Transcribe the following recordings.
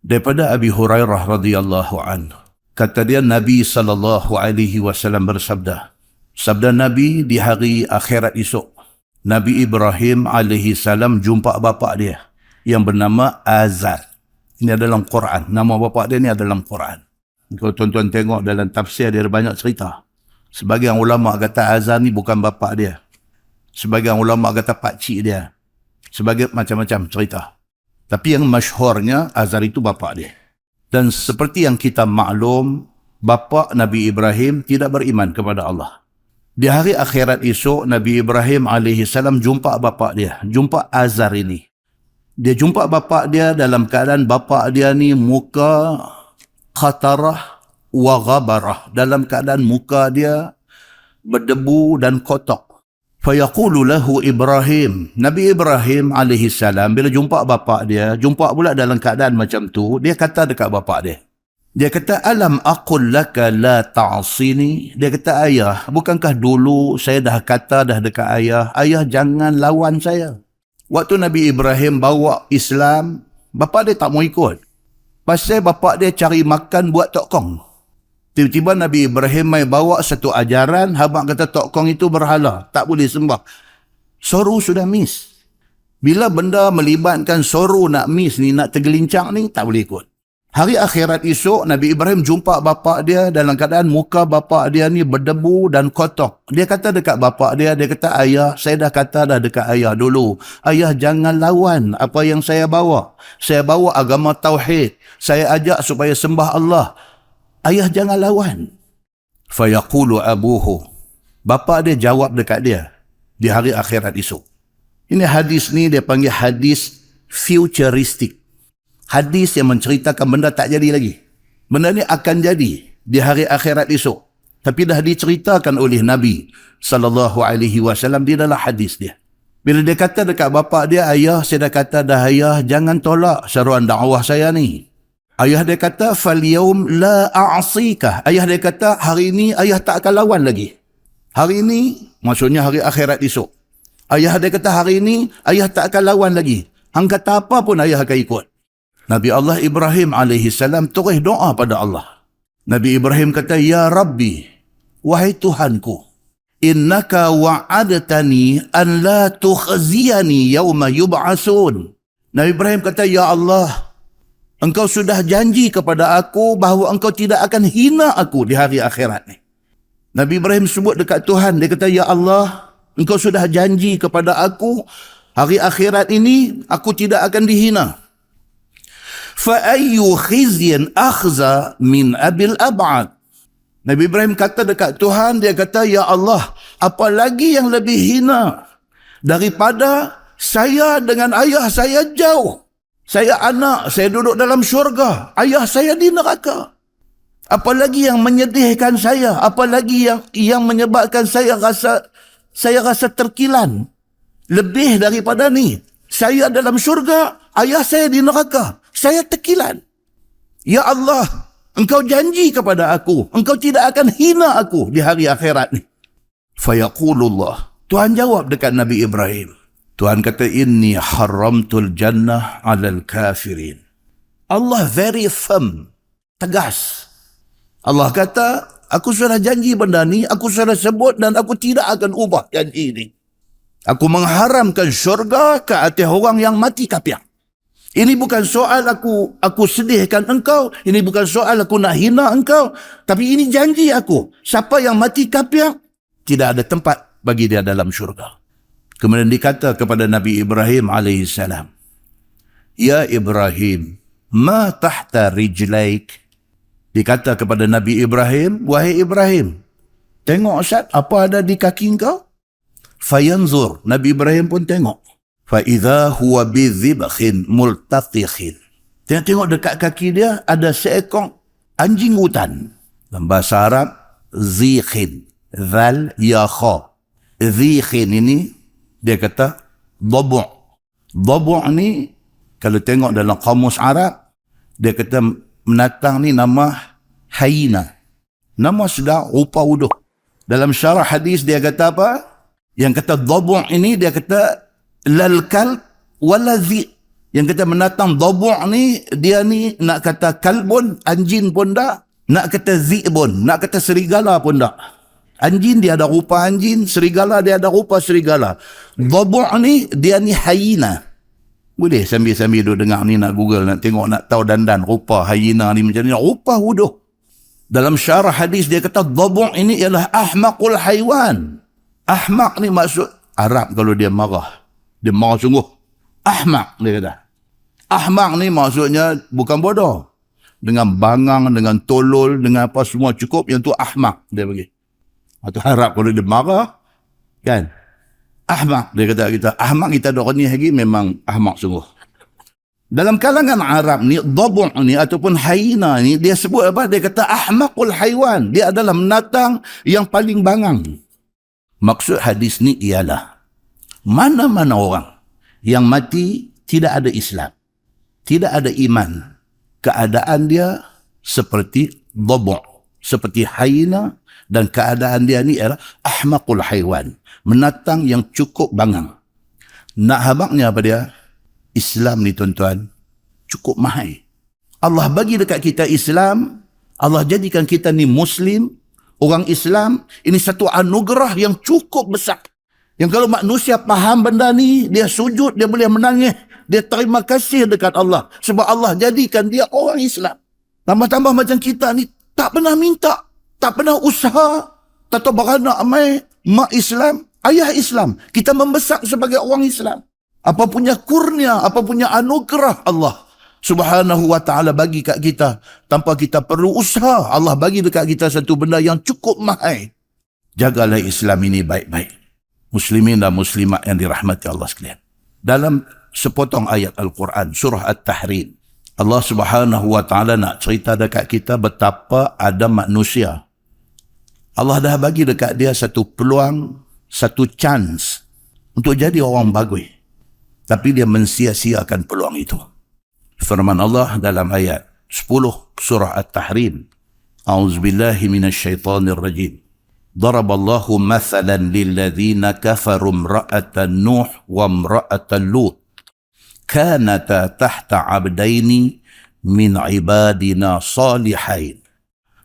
Daripada Abi Hurairah radhiyallahu anhu, kata dia Nabi SAW bersabda. Sabda Nabi di hari akhirat esok, Nabi Ibrahim alaihissalam jumpa bapa dia yang bernama Azar. Ini adalah Quran. Nama bapa dia ni adalah Quran. Kalau tuan-tuan tengok dalam tafsir dia ada banyak cerita. Sebagian ulama kata Azar ni bukan bapa dia. Sebagian ulama kata pakcik dia. Sebagai macam-macam cerita. Tapi yang masyhurnya Azar itu bapa dia. Dan seperti yang kita maklum, bapa Nabi Ibrahim tidak beriman kepada Allah. Di hari akhirat esok, Nabi Ibrahim alaihissalam jumpa bapa dia. Jumpa Azar ini. Dia jumpa bapa dia dalam keadaan bapa dia ni muka khatarah wa ghabarah. Dalam keadaan muka dia berdebu dan kotak. Fayaqulu lahu Ibrahim. Nabi Ibrahim alaihissalam bila jumpa bapa dia, jumpa pula dalam keadaan macam tu, dia kata dekat bapa dia. Dia kata, alam aqul laka la ta'asini. Dia kata, ayah, bukankah dulu saya dah kata dah dekat ayah, ayah jangan lawan saya. Waktu Nabi Ibrahim bawa Islam, bapa dia tak mau ikut. Pasal bapa dia cari makan buat tok kong. Tiba-tiba Nabi Ibrahim mai bawa satu ajaran, habang kata tok kong itu berhala, tak boleh sembah. Soru sudah miss. Bila benda melibatkan soru nak miss ni, nak tergelincang ni, tak boleh ikut. Hari akhirat esok, Nabi Ibrahim jumpa bapa dia dalam keadaan muka bapa dia ni berdebu dan kotor. Dia kata dekat bapa dia, dia kata, ayah, saya dah kata dah dekat ayah dulu. Ayah jangan lawan apa yang saya bawa. Saya bawa agama tauhid. Saya ajak supaya sembah Allah. Ayah jangan lawan. Fayaqulu abuhu. Bapa dia jawab dekat dia di hari akhirat esok. Ini hadis ni dia panggil hadis futuristik. Hadis yang menceritakan benda tak jadi lagi. Benda ni akan jadi di hari akhirat esok. Tapi dah diceritakan oleh Nabi SAW di dalam hadis dia. Bila dia kata dekat bapa dia, ayah, saya dah kata dah ayah, jangan tolak seruan dakwah saya ni. Ayah dia kata, "Fal-yawm la a'sika." Ayah dia kata, hari ini ayah tak akan lawan lagi. Hari ini, maksudnya hari akhirat esok. Ayah dia kata, hari ini ayah tak akan lawan lagi. Hang kata apa pun ayah akan ikut. Nabi Allah Ibrahim alaihissalam terus doa pada Allah. Nabi Ibrahim kata, "Ya Rabbi, wahai Tuhanku, innaka wa'adtani an la tukhziyani yawma yub'asun." Nabi Ibrahim kata, "Ya Allah, Engkau sudah janji kepada aku bahawa Engkau tidak akan hina aku di hari akhirat ni." Nabi Ibrahim sebut dekat Tuhan, dia kata, "Ya Allah, Engkau sudah janji kepada aku hari akhirat ini aku tidak akan dihina." Fa ayyu khizyan akhza min abil ab'ad. Nabi Ibrahim kata dekat Tuhan, dia kata, "Ya Allah, apa lagi yang lebih hina daripada saya dengan ayah saya jauh. Saya anak, saya duduk dalam syurga. Ayah saya di neraka. Apalagi yang menyedihkan saya. Apalagi yang menyebabkan saya rasa terkilan. Lebih daripada ni. Saya dalam syurga, ayah saya di neraka. Saya terkilan. Ya Allah, Engkau janji kepada aku. Engkau tidak akan hina aku di hari akhirat ni." Fayaqulullah. Tuhan jawab dekat Nabi Ibrahim. Tuhan kata, "Inni haramtul jannah alal kafirin." Allah very firm, tegas. Allah kata, aku sudah janji benda ni, aku sudah sebut dan aku tidak akan ubah janji ini. Aku mengharamkan syurga ke atas orang yang mati kafir. Ini bukan soal aku sedihkan engkau, ini bukan soal aku nak hina engkau, tapi ini janji aku. Siapa yang mati kafir, tidak ada tempat bagi dia dalam syurga. Kemudian dikata kepada Nabi Ibrahim alaihissalam, "Ya Ibrahim, ma tahta rijlaik." Dikata kepada Nabi Ibrahim, "Wahai Ibrahim, tengok Ustaz, apa ada di kaki engkau?" Fayanzur, Nabi Ibrahim pun tengok. Fa idza huwa bidhibkhin multatikhin. Tengok dekat kaki dia ada seekor anjing hutan. Dalam bahasa Arab, zikhin, zal ya kha. Zikhin ini dia kata dhabu'. Dhabu' ni kalau tengok dalam kamus Arab, dia kata menatang ni nama haina. Nama sudah rupa wuduh. Dalam syarah hadis dia kata apa? Yang kata dhabu' ini dia kata lal kalb wala dhi. Yang kata menatang dhabu' ni, dia ni nak kata kalbun, anjing pun tak. Nak kata zi'bun, nak kata serigala pun tak. Anjing dia ada rupa anjing, serigala dia ada rupa serigala. Dhabu' ni, dia ni hyena. Boleh sambil-sambil duduk dengar ni, nak Google, nak tengok, nak tahu dandan rupa hyena ni macam ni. Rupa wuduh. Dalam syarah hadis dia kata dhabu' ini ialah ahmaqul haiwan. Ahmaq ni maksud Arab kalau dia marah. Dia marah sungguh. Ahmaq dia kata. Ahmaq ni maksudnya bukan bodoh. Dengan bangang, dengan tolol, dengan apa semua cukup, yang tu ahmaq dia bagi. Atau harap kalau dia marah, kan? Ahmaq dia kata kita. Ahmaq kita ada orang ni lagi memang ahmaq sungguh. Dalam kalangan Arab ni, dhabu' ni ataupun hyena ni, dia sebut apa? Dia kata ahmaqul haiwan. Dia adalah menatang yang paling bangang. Maksud hadis ni ialah, mana-mana orang yang mati tidak ada Islam, tidak ada iman, keadaan dia seperti dhabu', seperti hyena, dan keadaan dia ni ialah ahmaqul haiwan, menatang yang cukup bangang. Nak habaknya apa dia? Islam ni tuan-tuan, cukup mahal. Allah bagi dekat kita Islam, Allah jadikan kita ni Muslim, orang Islam, ini satu anugerah yang cukup besar. Yang kalau manusia faham benda ni, dia sujud, dia boleh menangis, dia terima kasih dekat Allah. Sebab Allah jadikan dia orang Islam. Tambah-tambah macam kita ni, tak pernah minta, tak pernah usaha, tak tahu beranak amai, mak Islam, ayah Islam. Kita membesar sebagai orang Islam. Apa punya kurnia, apa punya anugerah Allah Subhanahu wa ta'ala bagi kat kita. Tanpa kita perlu usaha, Allah bagi dekat kita satu benda yang cukup mahal. Jagalah Islam ini baik-baik. Muslimin dan muslimat yang dirahmati Allah sekalian. Dalam sepotong ayat Al-Quran, surah At-Tahrim, Allah Subhanahu wa ta'ala nak cerita dekat kita betapa ada manusia. Allah dah bagi dekat dia satu peluang, satu chance untuk jadi orang bagus. Tapi dia mensia-siakan peluang itu. Firman Allah dalam ayat 10 surah At-Tahrim. A'udzubillahi minasyaitanir rajim. Daraballahu mathalan lilladzina kafaru imra'atan Nuh wa imra'atan Lut. Kanata tahta 'abdaini min 'ibadina salihain.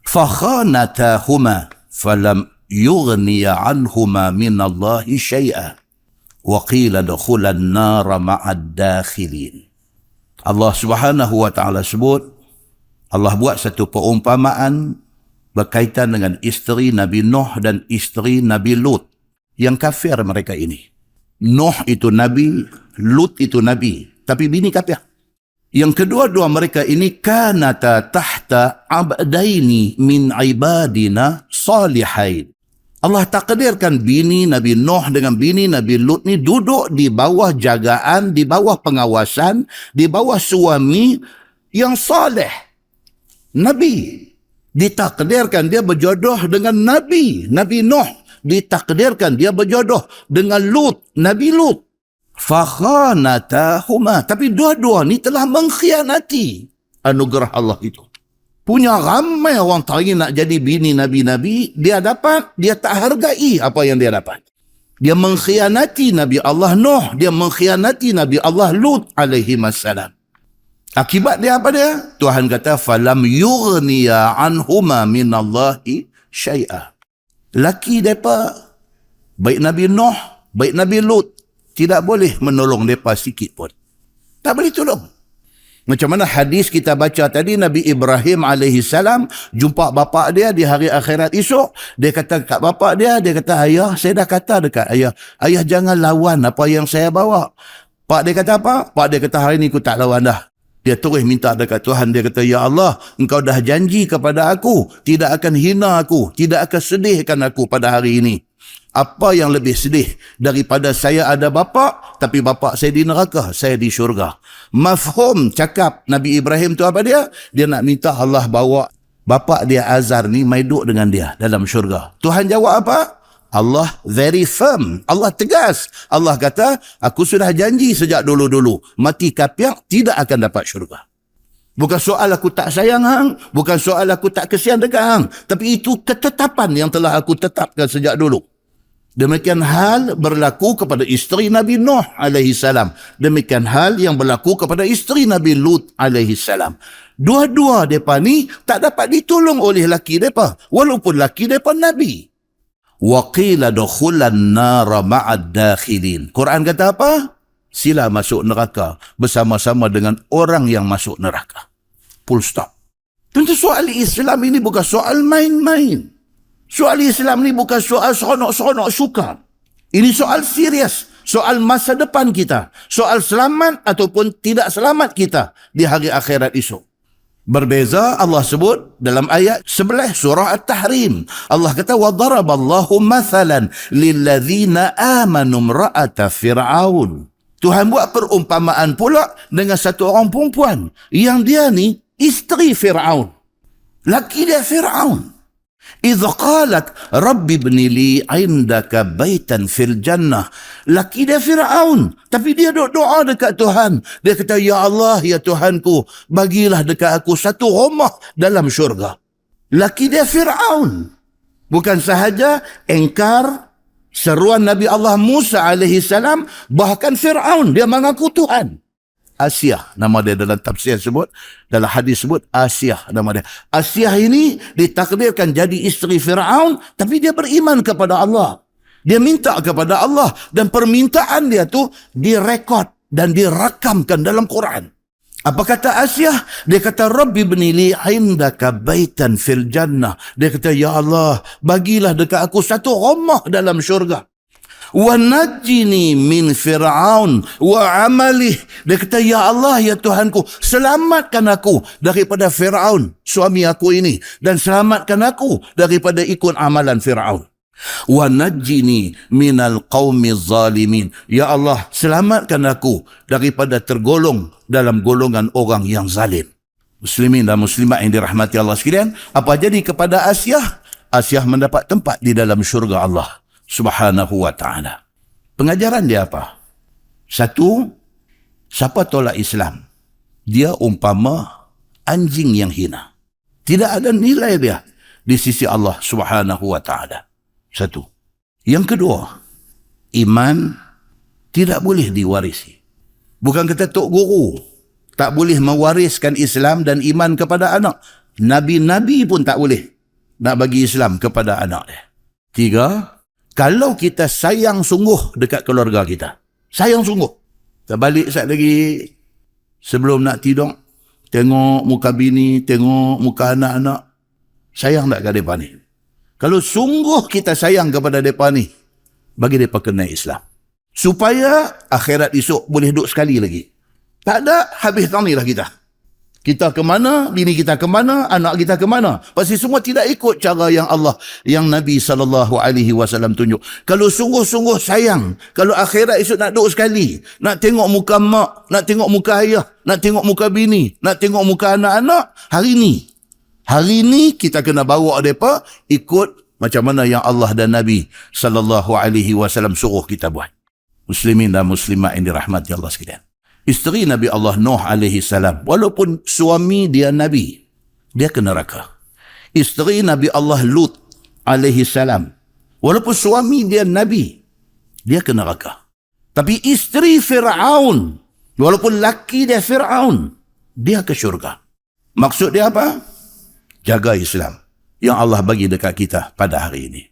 Fakhanatahuma falam yughniya 'anhuma min Allahi syai'an. Wa qila dukhulan nara ma'ad dakhilin. Allah Subhanahu wa ta'ala sebut, Allah buat satu perumpamaan berkaitan dengan isteri Nabi Nuh dan isteri Nabi Lut. Yang kafir mereka ini. Nuh itu Nabi, Lut itu Nabi. Tapi bini kafir. Yang kedua-dua mereka ini kanata tahta abdaini min ibadina salihain. Allah takdirkan bini Nabi Nuh dengan bini Nabi Lut ni duduk di bawah jagaan, di bawah pengawasan, di bawah suami yang saleh. Nabi. Ditakdirkan dia berjodoh dengan Nabi. Nabi Nuh. Ditakdirkan dia berjodoh dengan Lut. Nabi Lut. Fakhanatahuma. Tapi dua-dua ni telah mengkhianati anugerah Allah itu. Punya ramai orang tarik nak jadi bini Nabi-Nabi, dia dapat, dia tak hargai apa yang dia dapat. Dia mengkhianati Nabi Allah Nuh, dia mengkhianati Nabi Allah Lut alaihi wassalam. Akibat dia apa dia? Tuhan kata, falam yughniya anhuma minallahi syai'a. Laki mereka, baik Nabi Nuh, baik Nabi Lut, tidak boleh menolong mereka sikit pun. Tak boleh tolong. Macam mana hadis kita baca tadi, Nabi Ibrahim AS jumpa bapa dia di hari akhirat esok. Dia kata kat bapa dia kata, ayah, saya dah kata dekat ayah, ayah jangan lawan apa yang saya bawa. Pak dia kata apa? Pak dia kata, hari ni aku tak lawan dah. Dia terus minta dekat Tuhan. Dia kata, ya Allah, engkau dah janji kepada aku, tidak akan hina aku, tidak akan sedihkan aku pada hari ini. Apa yang lebih sedih daripada saya ada bapa, tapi bapa saya di neraka, saya di syurga. Mafhum cakap Nabi Ibrahim tu apa dia? Dia nak minta Allah bawa bapa dia Azar ni mai duduk dengan dia dalam syurga. Tuhan jawab apa? Allah very firm. Allah tegas. Allah kata, aku sudah janji sejak dulu-dulu, mati kafir tidak akan dapat syurga. Bukan soal aku tak sayang hang, bukan soal aku tak kesian dekat hang, tapi itu ketetapan yang telah aku tetapkan sejak dulu. Demikian hal berlaku kepada isteri Nabi Nuh alaihi salam. Demikian hal yang berlaku kepada isteri Nabi Lut alaihi salam. Dua-dua mereka ni tak dapat ditolong oleh laki mereka, walaupun laki mereka Nabi. Wa qila dukhulan nara ma'ad dakhilin. Quran kata apa? Sila masuk neraka bersama-sama dengan orang yang masuk neraka. Full stop. Tentu soal Islam ini bukan soal main-main. Soal Islam ni bukan soal seronok-seronok suka. Ini soal serius. Soal masa depan kita. Soal selamat ataupun tidak selamat kita di hari akhirat esok. Berbeza Allah sebut dalam ayat 11 surah At-Tahrim. Allah kata, وَضَرَبَ اللَّهُ مَثَلًا لِلَّذِينَ آمَنُوا امْرَأَةَ فِرْعَوْنَ. Tuhan buat perumpamaan pula dengan satu orang perempuan yang dia ni isteri Fir'aun. Laki dia Fir'aun. إِذْ قَالَتْ رَبِّ ابْنِ لِي عِنْدَكَ بَيْتًا فِي الْجَنَّةِ. Laki dia Fir'aun, tapi dia doa dekat Tuhan. Dia kata, Ya Allah, ya Tuhanku, bagilah dekat aku satu rumah dalam syurga. Laki dia Fir'aun. Bukan sahaja engkar seruan Nabi Allah Musa alaihi salam, bahkan Fir'aun dia mengaku Tuhan. Asiyah nama dia dalam tafsir sebut, dalam hadis sebut Asiyah nama dia. Asiyah ini ditakdirkan jadi isteri Fir'aun, tapi dia beriman kepada Allah. Dia minta kepada Allah dan permintaan dia tu direkod dan dirakamkan dalam Quran. Apa kata Asiyah? Dia kata, Rabbi ibni li indaka baitan fil jannah. Dia kata, Ya Allah, bagilah dekat aku satu rumah dalam syurga. Wa najjini min Fir'aun wa amalih. Dia kata, Ya Allah, ya Tuhanku, selamatkan aku daripada Fir'aun, suami aku ini, dan selamatkan aku daripada ikut amalan Fir'aun. Wa najjini minal qaumiz zalimin. Ya Allah, selamatkan aku daripada tergolong dalam golongan orang yang zalim. Muslimin dan muslimat yang dirahmati Allah sekalian, apa jadi kepada Asiyah? Asiyah mendapat tempat di dalam syurga Allah Subhanahu wa ta'ala. Pengajaran dia apa? Satu, siapa tolak Islam, dia umpama anjing yang hina. Tidak ada nilai dia di sisi Allah Subhanahu wa ta'ala. Satu. Yang kedua, iman tidak boleh diwarisi. Bukan kata Tok Guru tak boleh mewariskan Islam dan iman kepada anak. Nabi-Nabi pun tak boleh nak bagi Islam kepada anak dia. Tiga, kalau kita sayang sungguh dekat keluarga kita, sayang sungguh, kita balik sekejap lagi sebelum nak tidur, tengok muka bini, tengok muka anak-anak, sayang tak ke mereka ni? Kalau sungguh kita sayang kepada mereka ni, bagi mereka kenal Islam. Supaya akhirat esok boleh duduk sekali lagi. Tak ada, habis tani lah kita. Kita ke mana, bini kita ke mana, anak kita ke mana. Pasti semua tidak ikut cara yang Allah, yang Nabi SAW tunjuk. Kalau sungguh-sungguh sayang, kalau akhirat esok nak duduk sekali, nak tengok muka mak, nak tengok muka ayah, nak tengok muka bini, nak tengok muka anak-anak, hari ni kita kena bawa mereka ikut macam mana yang Allah dan Nabi SAW suruh kita buat. Muslimin dan muslimat yang dirahmati Allah sekalian. Isteri Nabi Allah Nuh alaihi salam, walaupun suami dia Nabi, dia ke neraka. Isteri Nabi Allah Lut alaihi salam, walaupun suami dia Nabi, dia ke neraka. Tapi isteri Fir'aun, walaupun laki dia Fir'aun, dia ke syurga. Maksud dia apa? Jaga Islam yang Allah bagi dekat kita pada hari ini.